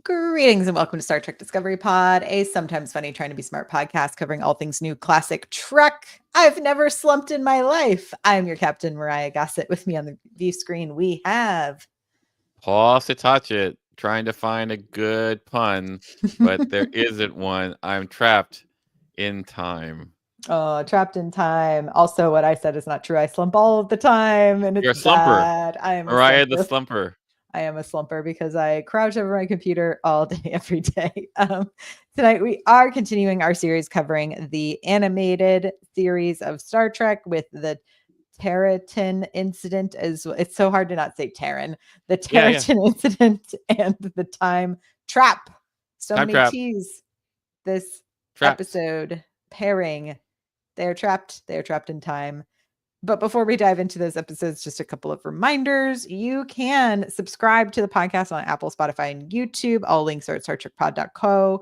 Greetings and welcome to Star Trek Discovery Pod, a sometimes funny trying to be smart podcast covering all things new, classic Trek. I've never slumped in my life. I'm your captain, Myrriah Gossett. With me on the view screen, we have Paul Satachet trying to find a good pun, but there isn't one. I'm trapped in time. Oh, trapped in time. Also, what I said is not true. I slump all of the time, and You're it's a slumper. bad. I am a Myrriah the slumper. slumper. I am a slumper because I crouch over my computer all day, every day. Tonight, we are continuing our series covering the animated series of Star Trek with the Terratin Incident. It's so hard to not say Terran. The Yeah. Terratin Incident and the Time Trap. So Time many trap. T's. This Trapped. episode pairing. They're trapped. They're trapped in time. But before we dive into those episodes, just a couple of reminders. You can subscribe to the podcast on Apple, Spotify, and YouTube. All links are at StarTrekPod.co.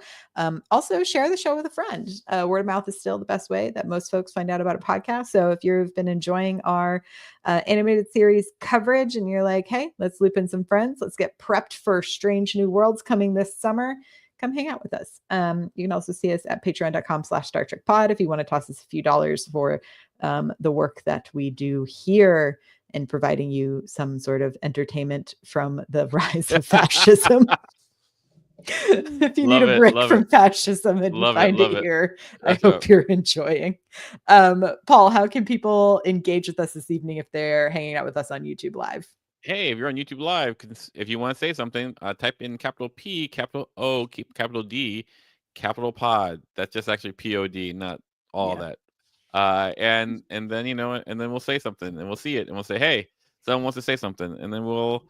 Also, share the show with a friend. Word of mouth is still the best way that most folks find out about a podcast. So if you've been enjoying our animated series coverage and you're like, hey, let's loop in some friends. Let's get prepped for Strange New Worlds coming this summer. Come hang out with us. You can also see us at patreon.com/Star Trek Pod if you want to toss us a few dollars for the work that we do here in providing you some sort of entertainment from the rise of fascism. If you need a break from fascism and you find it here, I hope you're enjoying. Paul, how can people engage with us this evening if they're hanging out with us on YouTube Live? Hey, if you're on YouTube Live, if you want to say something, type in capital P, capital O, capital D, capital Pod. That's just actually POD, not all that. And then and then we'll say something and we'll see it and we'll say, hey, someone wants to say something, and then we'll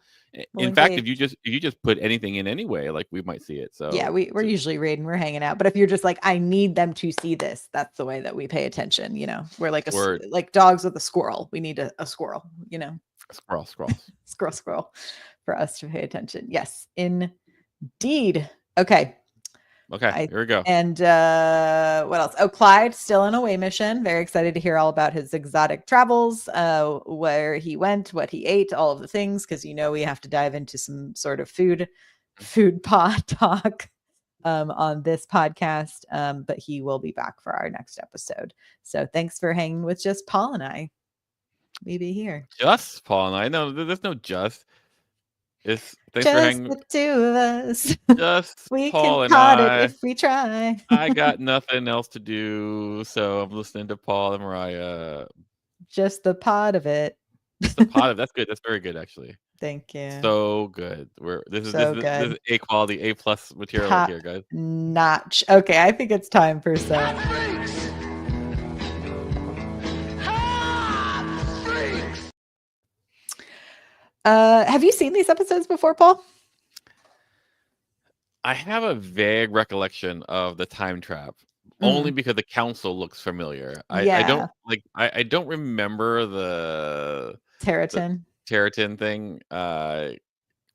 in fact, if you just put anything in anyway, like, we might see it. So yeah, we're usually reading, we're hanging out. But if you're just like, I need them to see this, that's the way that we pay attention. We're like like dogs with a squirrel. We need a squirrel. Squirrel for us to pay attention. Yes, indeed. Okay, here we go. And what else? Oh, Clyde still on a away mission. Very excited to hear all about his exotic travels, where he went, what he ate, all of the things, because we have to dive into some sort of food pod talk on this podcast. But he will be back for our next episode. So thanks for hanging with just Paul and I. We be here. Just Paul and I. No, there's no just. Thanks just for hanging. The two of us. Just we Paul can and pot I. it if we try. I got nothing else to do, so I'm listening to Paul and Myrriah. Just the pot of it. Just the pot of that's good. That's very good, actually. Thank you. So good. This is A quality, A+ material right here, guys. Notch. Okay, I think it's time for some. Have you seen these episodes before, Paul? I have a vague recollection of the time trap, only because the council looks familiar. I don't remember the Terratin thing,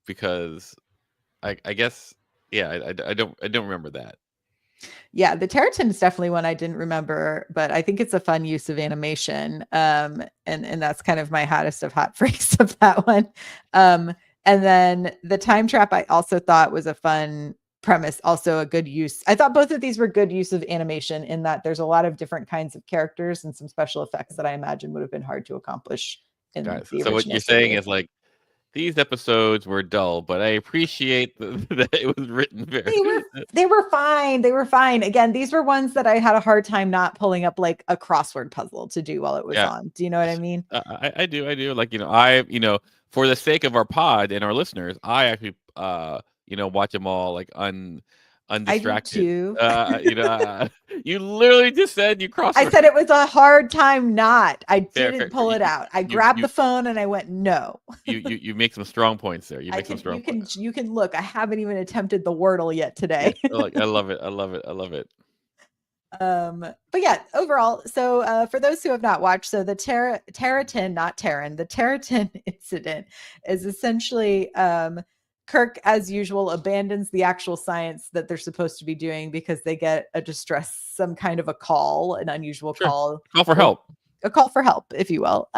because I guess I don't remember that. Yeah, the Terratin is definitely one I didn't remember, but I think it's a fun use of animation. And that's kind of my hottest of hot freaks of that one. And then the time trap I also thought was a fun premise, also a good use. I thought both of these were good use of animation in that there's a lot of different kinds of characters and some special effects that I imagine would have been hard to accomplish in the original. So what you're saying is, like, these episodes were dull, but I appreciate that it was written very. They were fine. They were fine. Again, these were ones that I had a hard time not pulling up like a crossword puzzle to do while it was on. Do you know what I mean? I do. Like, for the sake of our pod and our listeners, I actually watch them all like undistracted. You literally just said you crossed. I said it was a hard time not. I didn't pull it out. I grabbed the phone and I went, no. You make some strong points there. You make some strong points. You can look. I haven't even attempted the Wordle yet today. I love it. But yeah, overall, so for those who have not watched, so the Terratin, not Terran, the Terratin Incident is essentially Kirk, as usual, abandons the actual science that they're supposed to be doing because they get some kind of a call, an unusual call. Call for help. A call for help, if you will.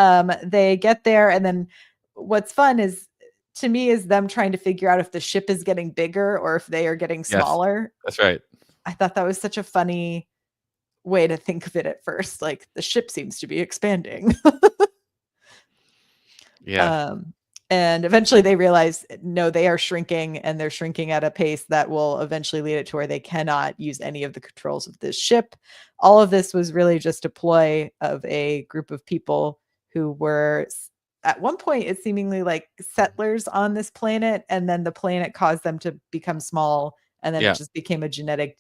They get there, and then what's fun is to me is them trying to figure out if the ship is getting bigger or if they are getting Yes, smaller. that's right. I thought that was such a funny way to think of it at first. Like the ship seems to be expanding. Yeah, And eventually they realize no, they are shrinking, and they're shrinking at a pace that will eventually lead it to where they cannot use any of the controls of this ship. All of this was really just a ploy of a group of people who were at one point it's seemingly like settlers on this planet, and then the planet caused them to become small, and then it yeah, just became a genetic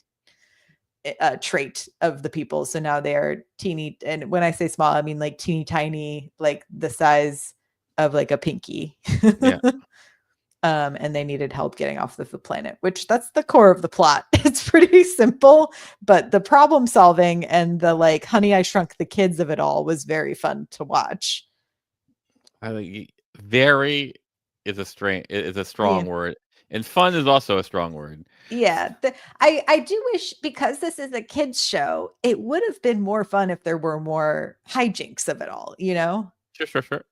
trait of the people. So now they are teeny, and when I say small, I mean like teeny tiny, like the size of like a pinky. yeah. And they needed help getting off of the planet, which that's the core of the plot. It's pretty simple, but the problem solving and the like Honey I Shrunk the Kids of it all was very fun to watch. I think very is a Yeah. strong word, and fun is also a strong word. Yeah, I do wish, because this is a kids show, it would have been more fun if there were more hijinks of it all, you know? Sure, sure, sure.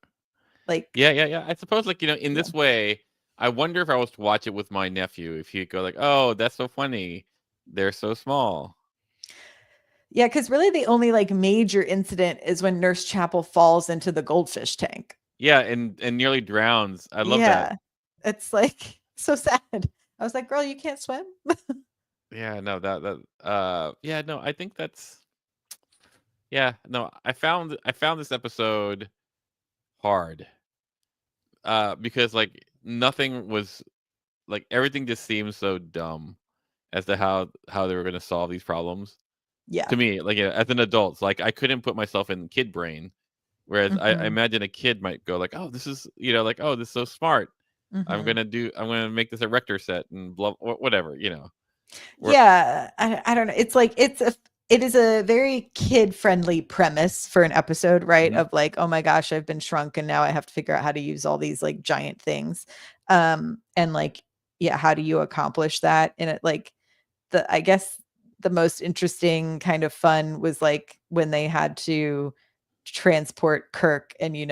Like, Yeah, yeah, yeah. I suppose, like, in yeah. this way, I wonder if I was to watch it with my nephew, if he'd go like, "Oh, that's so funny. They're so small." Yeah, because really the only like major incident is when Nurse Chapel falls into the goldfish tank. Yeah, and nearly drowns. I love that. Yeah. It's like so sad. I was like, girl, you can't swim. Yeah, no, yeah, no, I think that's yeah, no, I found this episode hard. Because like nothing was like everything just seems so dumb as to how they were going to solve these problems. Yeah. To me, like as an adult, like I couldn't put myself in kid brain. Whereas I Mhm. imagine a kid might go like, "Oh, this is like, oh, this is so smart. Mhm. I'm gonna make this a Rector set and blah whatever." Where Yeah, I don't know. It's like it is a very kid-friendly premise for an episode, right? Mhm. Of like, oh my gosh, I've been shrunk and now I have to figure out how to use all these like giant things. And like, yeah, how do you accomplish that? And it like I guess the most interesting kind of fun was like when they had to transport Kirk, and you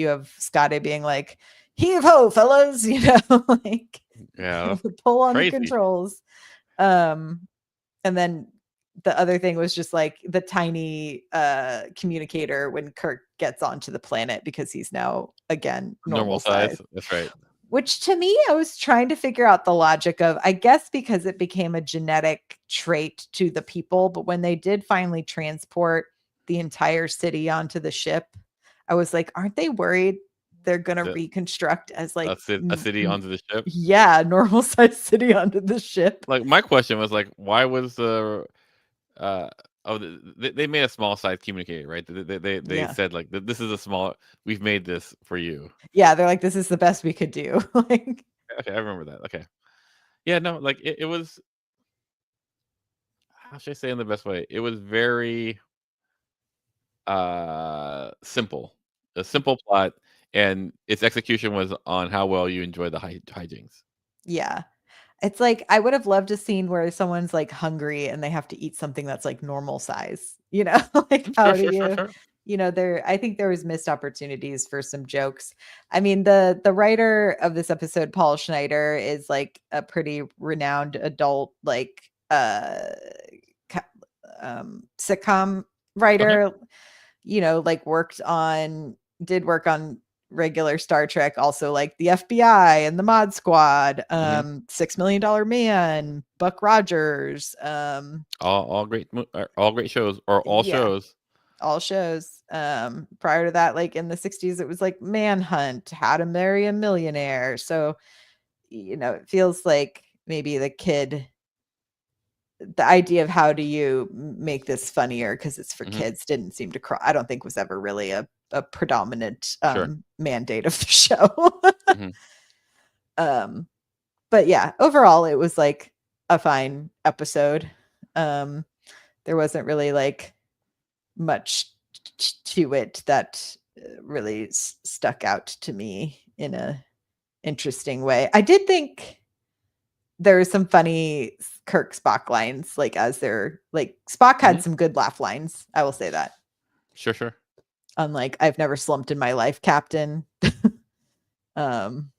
have Scotty being like, heave ho, fellas, like yeah, pull on the crazy. controls. Um, and then the other thing was just like the tiny communicator when Kirk gets onto the planet, because he's now again Normal normal size. size. That's right. Which to me, I was trying to figure out the logic of, I guess because it became a genetic trait to the people, but when they did finally transport the entire city onto the ship, I was like, aren't they worried they're going to The reconstruct as like, a city onto the ship. yeah, normal size city onto the ship? Like my question was like, why was the uh they made a small size communicator, right? They Yeah. said like this is a small. We've made this for you. Yeah. They're like, this is the best we could do. Like, Okay, I remember that. Okay, yeah, no, like it was. How should I say in the best way? It was very simple, a simple plot, and its execution was on how well you enjoy the hijinks. yeah. It's like I would have loved a scene where someone's like hungry and they have to eat something that's like normal size, like Sure, how do sure, sure, you, sure. there I think there was missed opportunities for some jokes. I mean, the writer of this episode, Paul Schneider, is like a pretty renowned adult like ca- sitcom Okay. writer, like did work on regular Star Trek, also like the FBI and the Mod Squad, Hmm. $6 Million Man, Buck Rogers, All great shows, or all yeah, shows. all shows. Prior to that, like in the 60s, it was like Manhunt, How to Marry a Millionaire. So, it feels like maybe the idea of how do you make this funnier because it's for Hmm. kids didn't seem to I don't think was ever really a predominant Sure. mandate of the show. Hmm. um but yeah, overall it was like a fine episode. um there wasn't really like much to it that really stuck out to me in a interesting way. I did think there were some funny Kirk Spock lines, like as they're like Spock Hmm. had some good laugh lines. I will say that. Sure, sure. Unlike I've never slumped in my life, Captain. um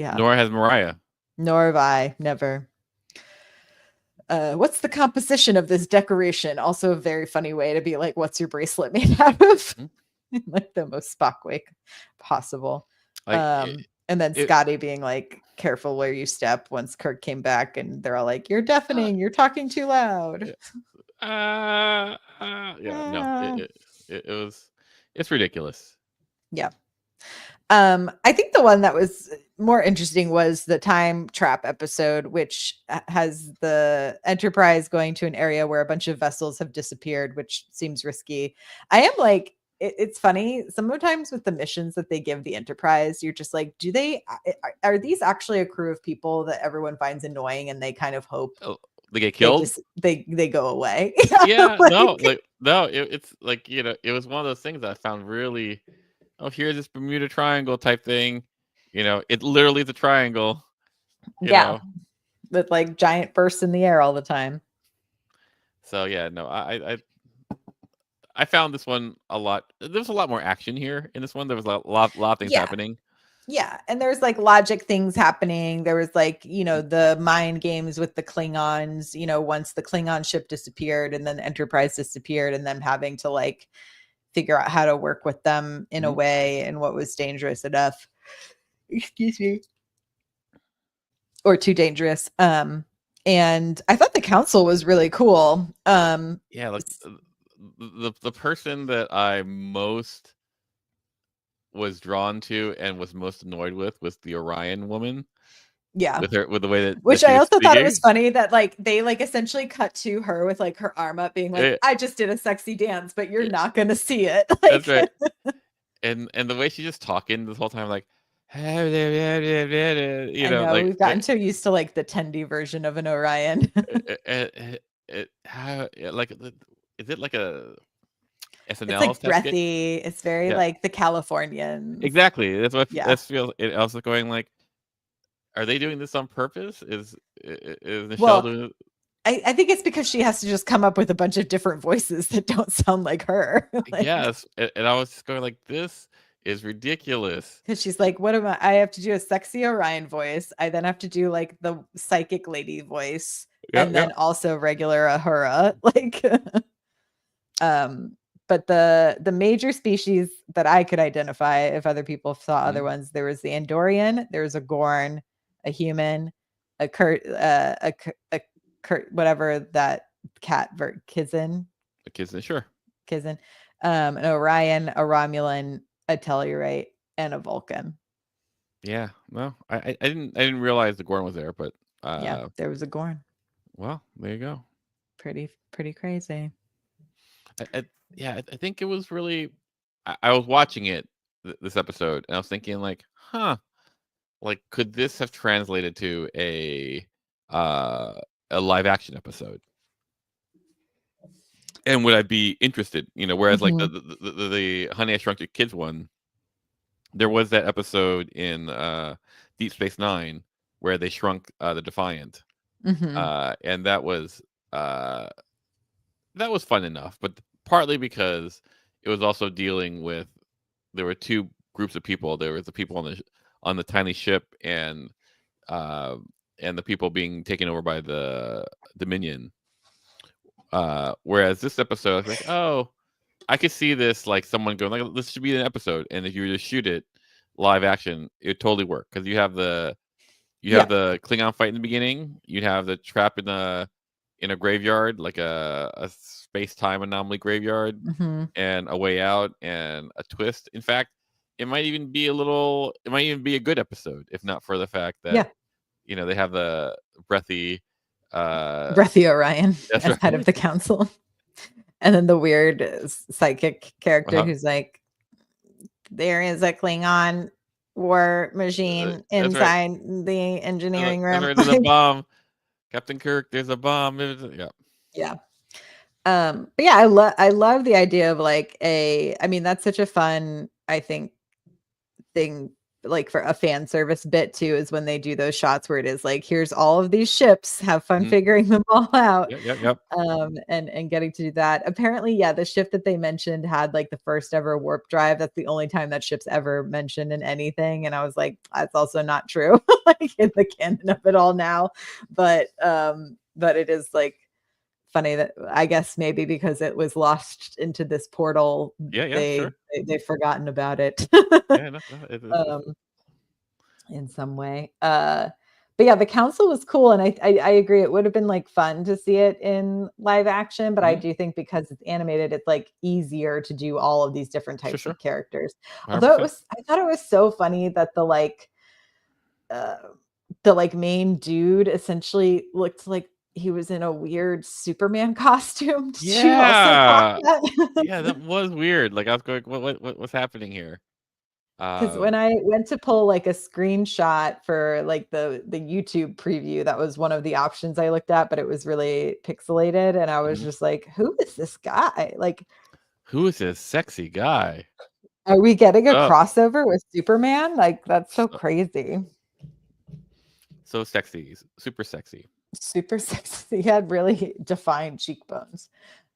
Yeah. Nor has Myrriah. Nor have I. Never. What's the composition of this decoration? Also a very funny way to be like, what's your bracelet made out of? Like the most Spock way possible. Like And then Scotty being like, careful where you step once Kirk came back, and they're all like, you're deafening, you're talking too loud. It's ridiculous. Yeah. I think the one that was more interesting was the time trap episode, which has the Enterprise going to an area where a bunch of vessels have disappeared, which seems risky. I am like, it's funny. Sometimes with the missions that they give the Enterprise, you're just like, are these actually a crew of people that everyone finds annoying and they kind of hope they get killed? They go away. Yeah, no, it's like, it was one of those things that I found really, here's this Bermuda Triangle type thing. It literally is a triangle. With like giant bursts in the air all the time. So yeah, no, I found this one a lot. There was a lot more action here in this one. There was a lot of things happening. Yeah, and there's like logic things happening. There was like, the mind games with the Klingons, once the Klingon ship disappeared and then Enterprise disappeared, and them having to like figure out how to work with them in a way and what was dangerous enough. Excuse me. Or too dangerous. And I thought the council was really cool. Yeah, like the person that I most was drawn to and was most annoyed with was the Orion woman. Yeah. With the way that which I also thought it was funny that like they like essentially cut to her with like her arm up being like, I just did a sexy dance, but you're not gonna see it. Like, that's right. And the way she's just talking this whole time, like, I know we've gotten so used to like the Tendi version of an Orion. Like, is it like a SNL? It's like breathy. It's very like the Californians. Exactly. That's what that feels. It also going like, are they doing this on purpose? Is Michelle doing it? I think it's because she has to just come up with a bunch of different voices that don't sound like her. Like, yes, and I was just going like, this is ridiculous. Because she's like, what am I have to do a sexy Orion voice. I then have to do like the psychic lady voice, and then also regular Uhura. Like, but the major species that I could identify, if other people saw other ones, there was the Andorian, there was a Gorn, a human, a Kurt, whatever that cat Kizin. A Kizin, sure. Kizin, an Orion, a Romulan, a Tellurite, and a Vulcan. Yeah, no, I didn't realize the Gorn was there, but yeah, there was a Gorn. Well, there you go. Pretty crazy. I think it was really. I was watching it this episode, and I was thinking like, like, could this have translated to a live action episode? And would I be interested? Whereas like the Honey I Shrunk Your Kids one, there was that episode in Deep Space Nine where they shrunk the Defiant, and that was fun enough, but partly because it was also dealing with, there were two groups of people. There was the people on the tiny ship, and the people being taken over by the Dominion. Whereas this episode, I was like, oh, I could see this, like someone going like, this should be an episode, and if you were to shoot it live action, it would totally work, because you have the Klingon fight in the beginning, you'd have the trap in a graveyard, like a space-time anomaly graveyard, and a way out and a twist. In fact, it might even be a good episode, if not for the fact that they have the breathy Orion as head of the council, and then the weird psychic character who's like, there is a Klingon war machine inside the engineering room. There's a bomb, Captain Kirk. There's a bomb. Yeah. But yeah, I love the idea of like I mean, that's such a fun, I think, thing like for a fan service bit too, is when they do those shots where it is like, here's all of these ships, have fun figuring them all out. Yep. And getting to do that. Apparently, yeah, the ship that they mentioned had like the first ever warp drive. That's the only time that ship's ever mentioned in anything. And I was like, that's also not true, like in the canon of it all now. But it is like funny that I guess maybe because it was lost into this portal, Yeah, sure. they've forgotten about it. Yeah, no, um, in some way. But yeah, the council was cool, and I agree. It would have been like fun to see it in live action, but I do think because it's animated, it's like easier to do all of these different types sure. of characters. 100%. Although I thought it was so funny that the main dude essentially looked like he was in a weird Superman costume. Did you also clock that? Yeah, that was weird. Like I was going, what's happening here? Because when I went to pull like a screenshot for like the YouTube preview, that was one of the options I looked at, but it was really pixelated, and I was just like, "Who is this guy? Like, who is this sexy guy? are we getting a crossover with Superman? Like, that's so crazy." So sexy, super sexy. Super sexy. He had really defined cheekbones.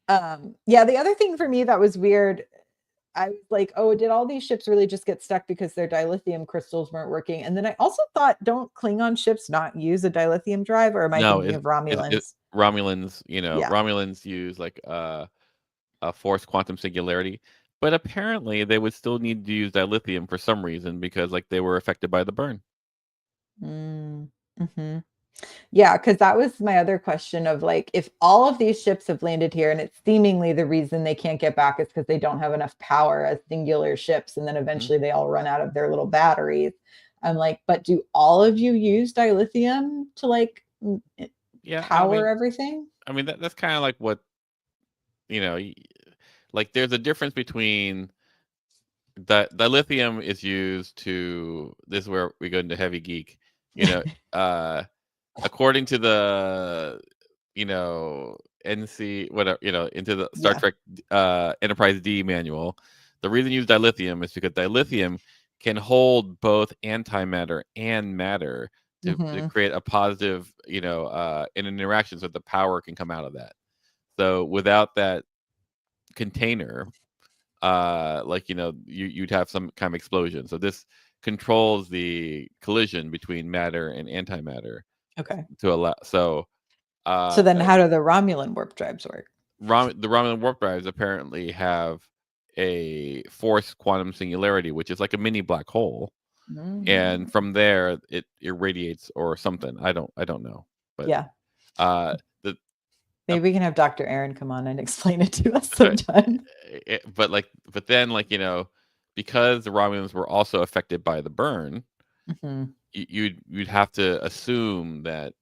Yeah, the other thing for me that was weird, I was like, oh, did all these ships really just get stuck because their dilithium crystals weren't working? And then I also thought, don't Klingon ships not use a dilithium drive, or am I thinking of Romulans? Romulans, Yeah. Romulans use like a forced quantum singularity, but apparently they would still need to use dilithium for some reason because like they were affected by the burn. Mm-hmm. Yeah, because that was my other question of like, if all of these ships have landed here and it's seemingly the reason they can't get back is because they don't have enough power as singular ships, and then eventually they all run out of their little batteries. I'm like, but do all of you use dilithium to like power everything? I mean, that's kind of like what, like there's a difference between dilithium is used to, this is where we go into heavy geek, according to the, NC, whatever, into the Star Trek Enterprise D manual, the reason you use dilithium is because dilithium can hold both antimatter and matter to create a positive, in an interaction, so the power can come out of that. So without that container, you'd have some kind of explosion. So this controls the collision between matter and antimatter. Okay. To allow so then how do the Romulan warp drives work? The Romulan warp drives apparently have a forced quantum singularity, which is like a mini black hole, and from there it irradiates or something. I don't know, but yeah, maybe we can have Dr. Aaron come on and explain it to us sometime. But then because the Romulans were also affected by the burn, you'd have to assume that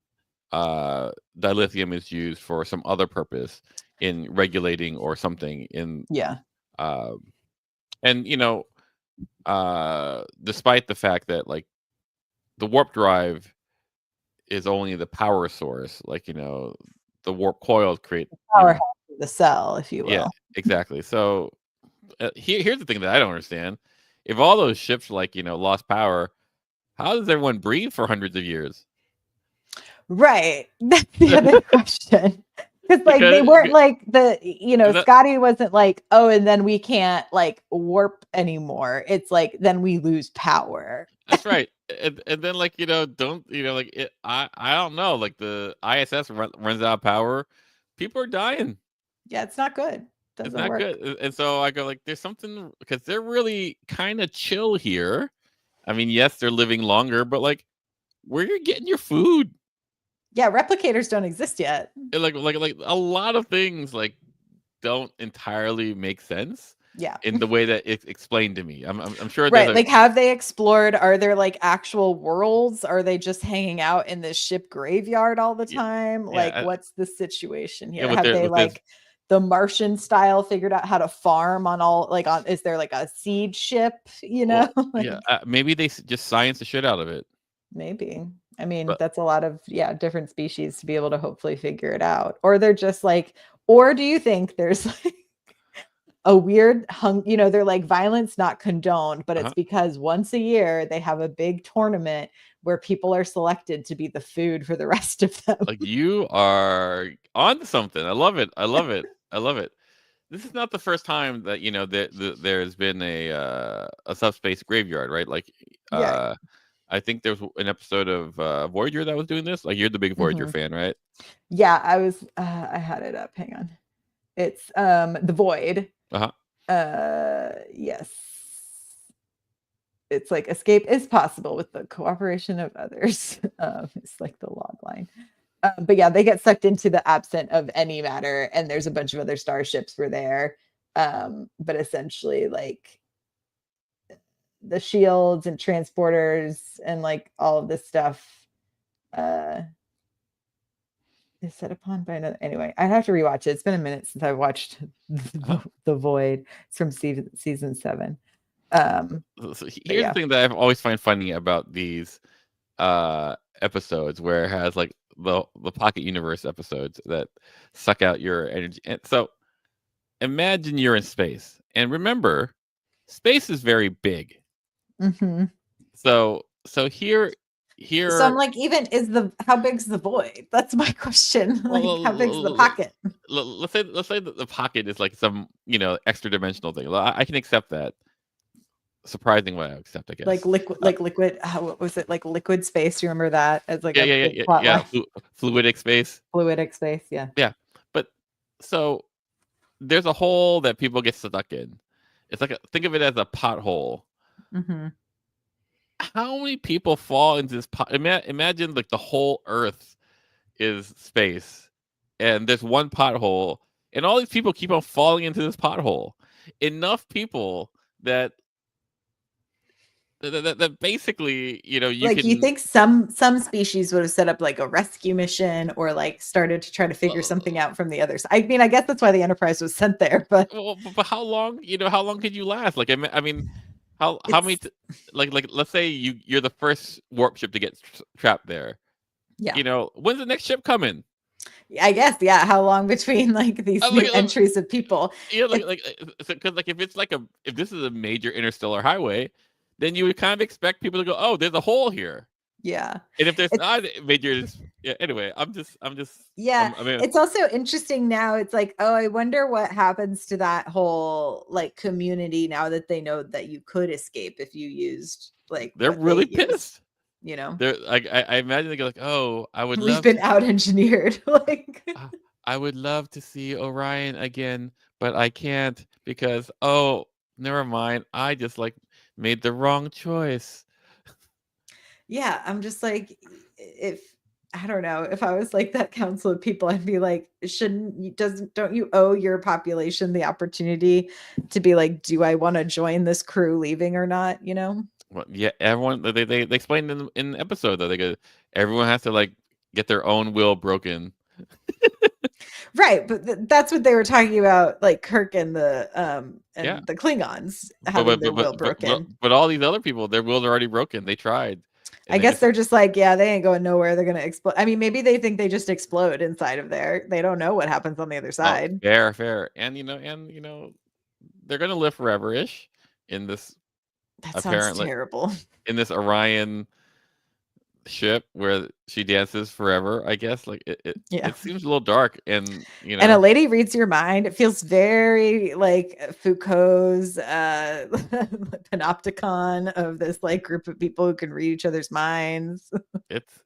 dilithium is used for some other purpose in regulating or something in and despite the fact that like the warp drive is only the power source, like the warp coils create the power of the cell, if you will. Yeah, exactly. So here's the thing that I don't understand: if all those ships lost power, how does everyone breathe for hundreds of years? Right. That's the other question. Because they weren't like Scotty wasn't like, oh, and then we can't like warp anymore. It's like then we lose power. That's right. And then I don't know, like the ISS runs out of power, people are dying. Yeah, it's not good. It's not good. And so I go like, there's something, because they're really kind of chill here. I mean, yes, they're living longer, but like, where you're getting your food? Yeah, replicators don't exist yet. Like a lot of things like don't entirely make sense. Yeah, in the way that it's explained to me. I'm sure. Right, like have they explored? Are there like actual worlds? Are they just hanging out in this ship graveyard all the time? Like, what's the situation here? Have they like the Martian style figured out how to farm on all is there like a seed ship? Maybe they just science the shit out of it. Maybe. I mean, that's a lot of different species to be able to hopefully figure it out. Or they're just like, or do you think there's like a weird they're like violence not condoned, but it's Uh-huh. because once a year they have a big tournament where people are selected to be the food for the rest of them. Like, you are on something. I love it. I love it. I love it. This is not the first time that there's been a subspace graveyard, right? Like, Yeah. I think there was an episode of Voyager that was doing this. Like, you're the big Voyager Mhm. fan, right? Yeah, I had it up. Hang on. It's The Void. Uh-huh. Yes. It's like escape is possible with the cooperation of others. It's like the log line. But yeah, they get sucked into the absent of any matter, and there's a bunch of other starships were there. But essentially, like the shields and transporters and like all of this stuff uh is set upon by another. Anyway, I'd have to rewatch it. It's been a minute since I've watched Uh-huh. the Void. It's from season 7. Um, So but here's yeah. the thing that I've always find funny about these episodes, where it has like the pocket universe episodes that suck out your energy. And so imagine you're in space, and remember, space is very big. Mhm. So So I'm here like, even how big's the void? That's my question. Like, how big's the well, pocket? let's say that the pocket is like some extra dimensional thing. I can accept that. Surprising way I accept, I Like guess. liquid. What was it? Like liquid space. You remember that as like Yeah, a yeah, yeah, big yeah, plot yeah. line? Fluidic space. Fluidic space. Yeah. Yeah, but so there's a hole that people get stuck in. It's like think of it as a pothole. Hmm. How many people fall into this pot? Imagine like the whole Earth is space, and there's one pothole, and all these people keep on falling into this pothole. Enough people that that basically, you Like, you can. think some species would have set up like a rescue mission or like started to try to figure something out from the other side. I mean, I guess that's why the Enterprise was sent there, but Well, but how long? How long could you last? Like, I mean, how many? it's Like, let's say you're the first warp ship to get trapped there. yeah. When's the next ship coming? I guess, yeah. How long between like these Like, new entries of people? yeah, It's because like if this is a major interstellar highway, then you would kind of expect people to go, oh, there's a hole here. yeah. And if there's It's not a major, yeah. Anyway, yeah. I mean, It's also interesting now. It's like, oh, I wonder what happens to that whole like community now that they know that you could escape if you used like they're what they really used. pissed. You know, They're like, I imagine they go like, oh, I would we've love been to. out engineered. Like, uh, I would love to see Orion again, but I can't because, oh, never mind. I just like made the wrong choice. yeah, I'm just like, if I don't know, if I was like that council of people, I'd be like, shouldn't you doesn't don't you owe your population the opportunity to be like, do I want to join this crew leaving or not? Well, yeah, everyone they explained in the episode though. They go, everyone has to like get their own will broken. Right, but that's what they were talking about, like Kirk Yeah, and the Klingons but having but their but will but but, but, broken. but all these other people, their wills are already broken. They tried, I and they guess just they're just like, yeah, they ain't going nowhere. They're gonna explode. I mean, maybe they think they just explode inside of there. They don't know what happens on the other oh, side. fair, and they're gonna live forever ish in this That sounds apparently terrible. in this Orion ship where she dances forever, I guess. Like Yeah. it seems a little dark, and And a lady reads your mind. It feels very like Foucault's panopticon of this like group of people who can read each other's minds. it's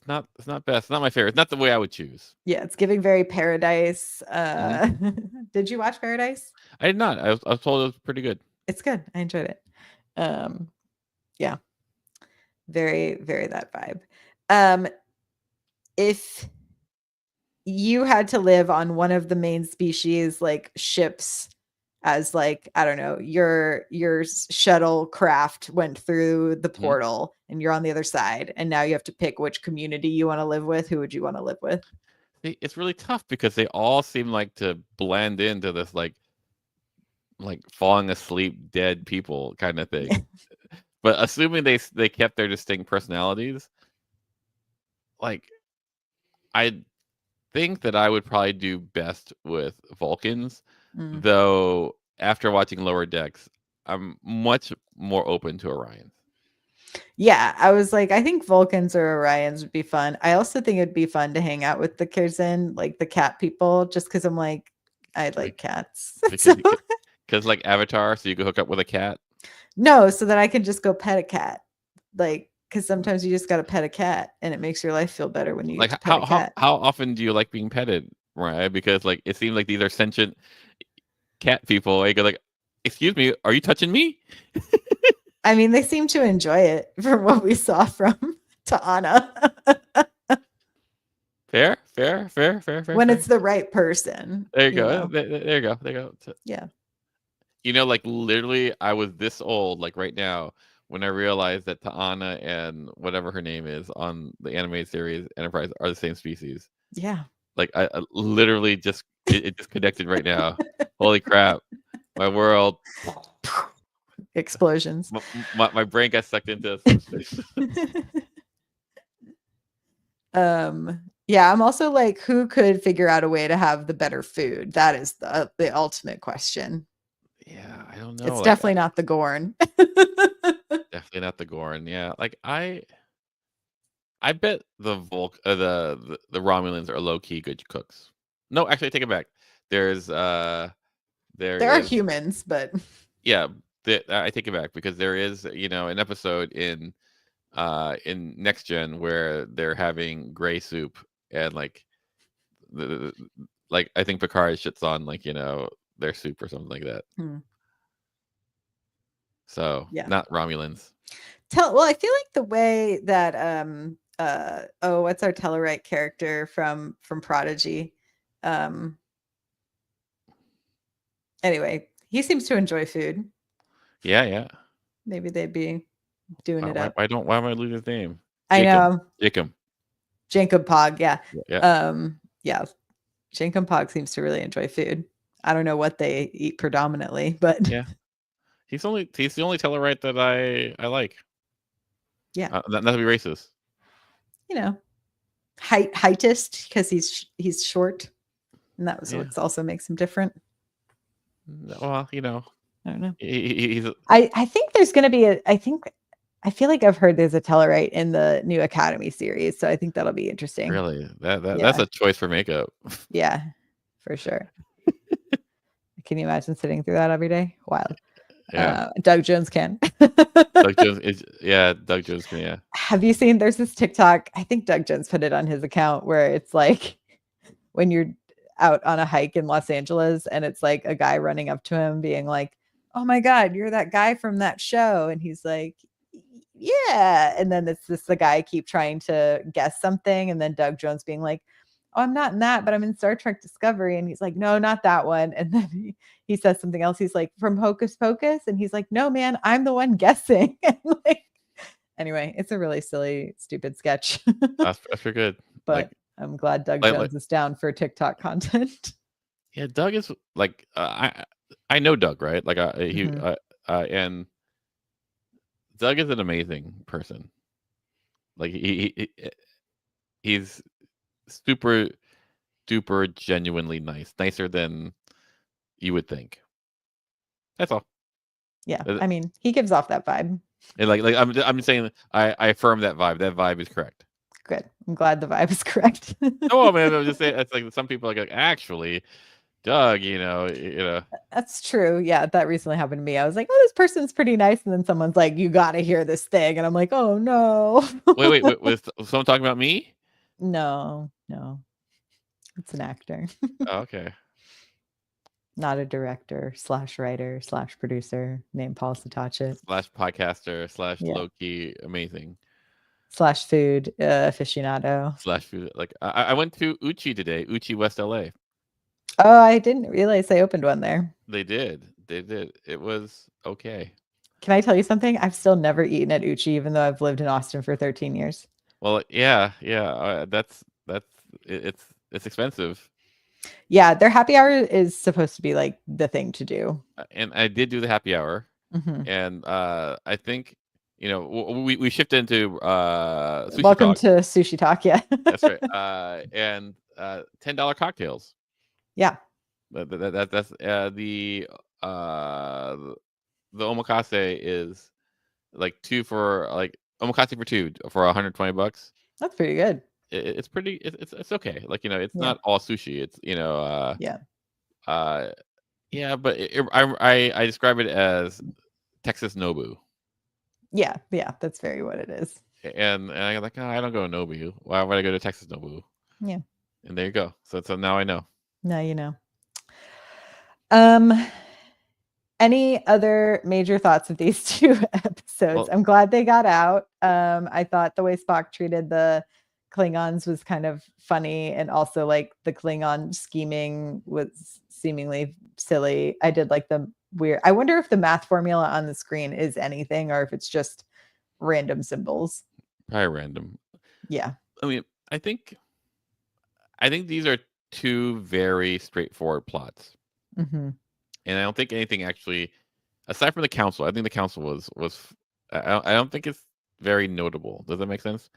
not best. It's not my favorite. It's not the way I would choose. Yeah, it's giving very Paradise. Hmm. Did you watch Paradise? I did not. I was told it was pretty good. It's good. I enjoyed it. Um, yeah, very, very that vibe. Um, if you had to live on one of the main species like ships as like I don't know, your shuttle craft went through the Hmm. portal and you're on the other side and now you have to pick which community you want to live with. Who would you want to live with? It's really tough because they all seem like to blend into this like falling asleep dead people kind of thing. But assuming they kept their distinct personalities, like I think that I would probably do best with Vulcans. Mm. Though after watching Lower Decks, I'm much more open to Orions. Yeah, I was like, I think Vulcans or Orions would be fun. I also think it'd be fun to hang out with the Kirzin, like the cat people, just because I'm like, I like cats. So Because like Avatar, so you can hook up with a cat. no, so that I can just go pet a cat. Like, because sometimes you just got to pet a cat and it makes your life feel better when you Like get to pet a cat. how often do you like being petted, right? Because like it seems like these are sentient cat people. You go like, excuse me, are you touching me? I mean, they seem to enjoy it from what we saw from Ta'ana. Fair. When it's the right person. There you You go. know? There you go. There you go. Yeah. You know, like literally, I was this old, like right now, when I realized that Ta'ana and whatever her name is on the animated series Enterprise are the same species. Yeah. Like I literally just it just connected right now. Holy crap! My world, Explosions. my brain got sucked into subspace. Yeah, I'm also like, who could figure out a way to have the better food? That is the ultimate question. Yeah, I don't know. It's Like definitely not the Gorn. definitely not the Gorn. Yeah, like I bet the the Romulans are low key good cooks. No, actually, I take it back. There's there There are is humans, but yeah. I take it back because there is an episode in Next Gen where they're having gray soup and like like I think Picard shits on like their soup or something like that. So yeah. not Romulans. Well, I feel like the way that what's our Tellarite character from Prodigy? Anyway, he seems to enjoy food. Yeah. Maybe they'd be doing it up. Why am I losing his name? I know. Jacob Pog, yeah. Yeah. Yeah. Jacob Pog seems to really enjoy food. I don't know what they eat predominantly, but yeah. He's the only Tellarite that I like. Yeah. Not to be racist. Heightest because he's short, and that was what also makes him different. Well, I don't know. He's. I think there's going to be I feel like I've heard there's a Tellarite in the new Academy series, so I think that'll be interesting. Really, that's a choice for makeup. Yeah, for sure. Can you imagine sitting through that every day? Wild. Yeah. Doug Jones can. Doug Jones Doug Jones can, yeah. Have you seen, there's this TikTok, I think Doug Jones put it on his account, where it's like when you're out on a hike in Los Angeles and it's like a guy running up to him being like, oh my God, you're that guy from that show. And he's like, yeah. And then it's the guy keep trying to guess something. And then Doug Jones being like, oh, I'm not in that, but I'm in Star Trek Discovery. And he's like, no, not that one. And then he says something else. He's like, from Hocus Pocus. And he's like, no, man, I'm the one guessing. And like, anyway, it's a really silly, stupid sketch. That's pretty good. But I'm glad Doug Jones is down for TikTok content. Yeah, Doug is like, I know Doug, right? Like and Doug is an amazing person. Like he's super duper genuinely nicer than you would think. That's all. Yeah, I mean, he gives off that vibe. And like I'm saying, I affirm that vibe. That vibe is correct. Good. I'm glad the vibe is correct. Oh man, I'm just saying. It's like some people are like, actually, Doug, That's true. Yeah, that recently happened to me. I was like, oh, this person's pretty nice, and then someone's like, you got to hear this thing, and I'm like, oh no. wait, was someone talking about me? No, it's an actor. Oh, okay. Not a director / writer / producer named Paul Satachet / podcaster / low-key amazing / food aficionado / food. Like I went to Uchi today, Uchi West LA. Oh, I didn't realize they opened one there. They did. It was okay. Can I tell you something? I've still never eaten at Uchi, even though I've lived in Austin for 13 years. Well, yeah. It's expensive. Yeah, their happy hour is supposed to be like the thing to do. And I did do the happy hour, and I think we shifted into Sushi Welcome Talk. to Sushi Talk. Yeah, that's right. And $10 cocktails. Yeah, That's the omakase is like omakase for two for $120. That's pretty good. It's pretty. It's okay. Like it's Yeah. not all sushi. It's Yeah. yeah. But I describe it as Texas Nobu. Yeah. Yeah. That's very what it is. And I'm like, oh, I don't go to Nobu. Why would I go to Texas Nobu? Yeah. And there you go. So now I know. Now you know. Um, any other major thoughts of these two episodes? Well, I'm glad they got out. I thought the way Spock treated the Klingons was kind of funny, and also like the Klingon scheming was seemingly silly. I did like the weird. I wonder if the math formula on the screen is anything or if it's just random symbols. probably random. Yeah. I mean, I think these are two very straightforward plots. Mm-hmm. And I don't think anything actually, aside from the council, I think the council was. I don't think it's very notable. Does that make sense?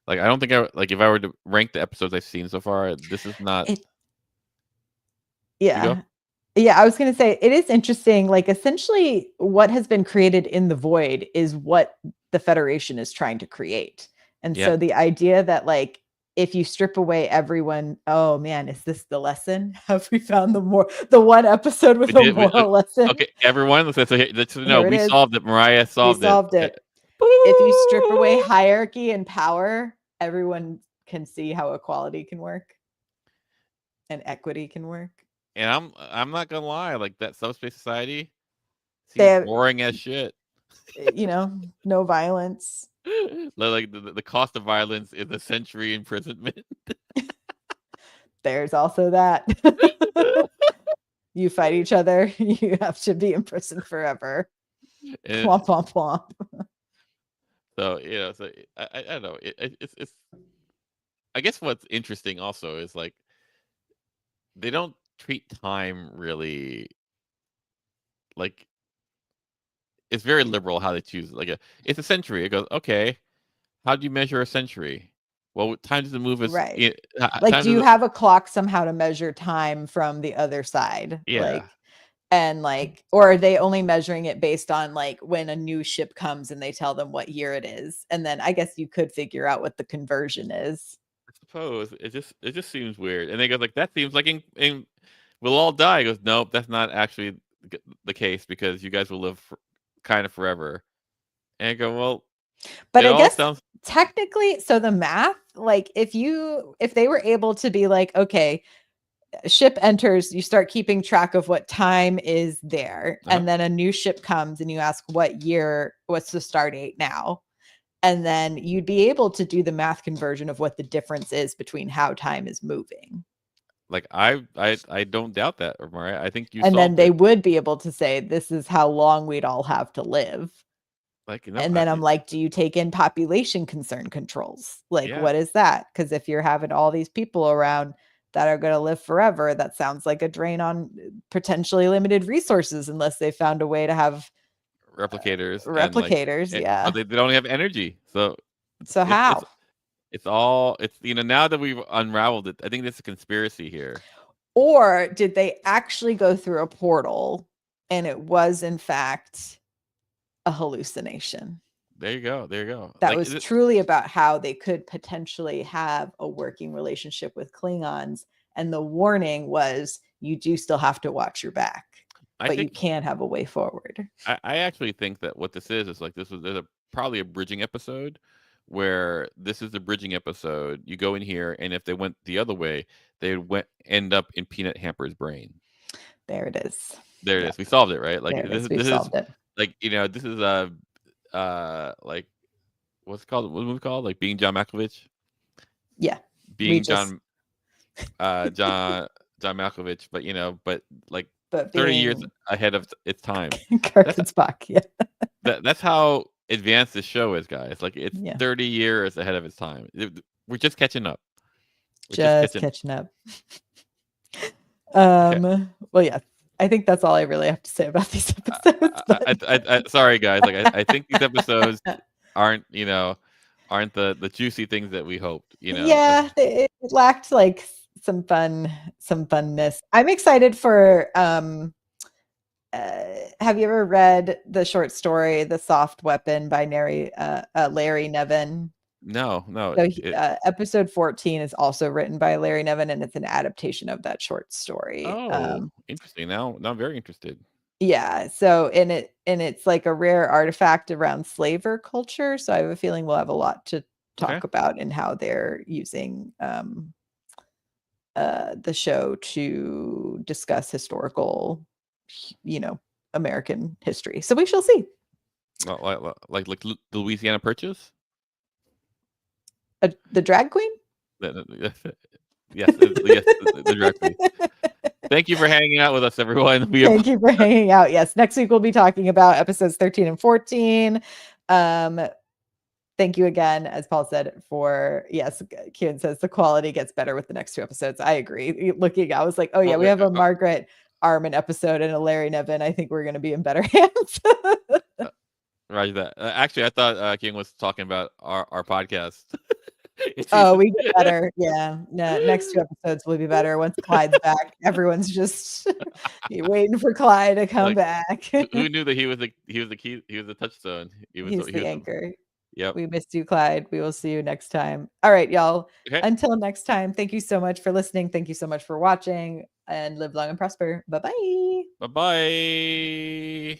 Like I don't think if I were to rank the episodes I've seen so far, this is not. Yeah. Yeah, I was going to say it is interesting. Like, essentially, what has been created in the void is what the Federation is trying to create. And so the idea that, like, if you strip away everyone, oh man, is this the lesson? Have we found the one episode with a moral lesson? Okay, everyone, let's know we solved it. Myrriah solved it. If you strip away hierarchy and power, everyone can see how equality can work and equity can work. And I'm not gonna lie, like that subspace society seems boring as shit. No violence. Like the cost of violence is a century imprisonment. There's also that. You fight each other, you have to be in prison forever. Plomp, plomp, plomp. So so I don't know. It's. I guess what's interesting also is like they don't treat time really like it's very liberal how they choose it. Like it's a century. It goes, okay, how do you measure a century? Well, time doesn't move as right. Like, do you have a clock somehow to measure time from the other side? Yeah. Or are they only measuring it based on like when a new ship comes and they tell them what year it is? And then I guess you could figure out what the conversion is. I suppose it just seems weird. And they go like, that seems like in we'll all die. He goes, nope, that's not actually the case because you guys will live kind of forever. And I go, well, but I guess technically, so the math, like if they were able to be like, okay, ship enters, you start keeping track of what time is there, and then a new ship comes and you ask what year, what's the start date now, and then you'd be able to do the math conversion of what the difference is between how time is moving. Like I don't doubt that, Myrriah. I think you. And then they would be able to say this is how long we'd all have to live. Like, and then I'm like, do you take in population concern controls? Like, what is that? Because if you're having all these people around that are going to live forever, that sounds like a drain on potentially limited resources unless they found a way to have replicators. Yeah. But they don't have energy. So how? It's all now that we've unraveled it, I think there's a conspiracy here. Or did they actually go through a portal and it was in fact a hallucination? There you go. That was truly about how they could potentially have a working relationship with Klingons. And the warning was you do still have to watch your back, but you can have a way forward. I actually think that what this is like there's probably a bridging episode where this is the bridging episode. You go in here, and if they went the other way, they would end up in Peanut Hamper's brain. There it is. There it is. We solved it, right? Like we solved it. Like this is like what's it called? What's the movie called? Like Being John Malkovich. Yeah. Being John Malkovich, but like 30 years ahead of its time. Captain Spock, yeah. That's how advanced this show is, guys. Like it's 30 years ahead of its time. We're just catching up. Just catching up. Well, yeah. I think that's all I really have to say about these episodes. Sorry, guys. Like I think these episodes aren't the juicy things that we hoped. Yeah, it lacked like some funness. I'm excited for have you ever read the short story The Soft Weapon by Larry Nevin? No. So episode 14 is also written by Larry Nevin, and it's an adaptation of that short story. Interesting. Now I'm very interested. Yeah. So it's like a rare artifact around slaver culture. So I have a feeling we'll have a lot to talk about in how they're using the show to discuss historical, American history. So we shall see. Like the Louisiana Purchase? The drag queen? Yes, the drag queen. Thank you for hanging out with us, everyone. Thank you for hanging out. Yes, next week we'll be talking about episodes 13 and 14. Thank you again, as Paul said, yes, Kieran says the quality gets better with the next 2 episodes. I agree. I was like, oh yeah, we have a Margaret Armin episode and a Larry Nevin. I think we're going to be in better hands. Roger that. Actually, I thought King was talking about our podcast. Oh, we get better. Yeah. Next 2 episodes will be better once Clyde's back. Everyone's just waiting for Clyde to come back. Who knew that he was the key? He was the touchstone. He's the anchor. Yep. We missed you, Clyde. We will see you next time. All right, y'all. Okay. Until next time, thank you so much for listening. Thank you so much for watching, and live long and prosper. Bye-bye. Bye-bye.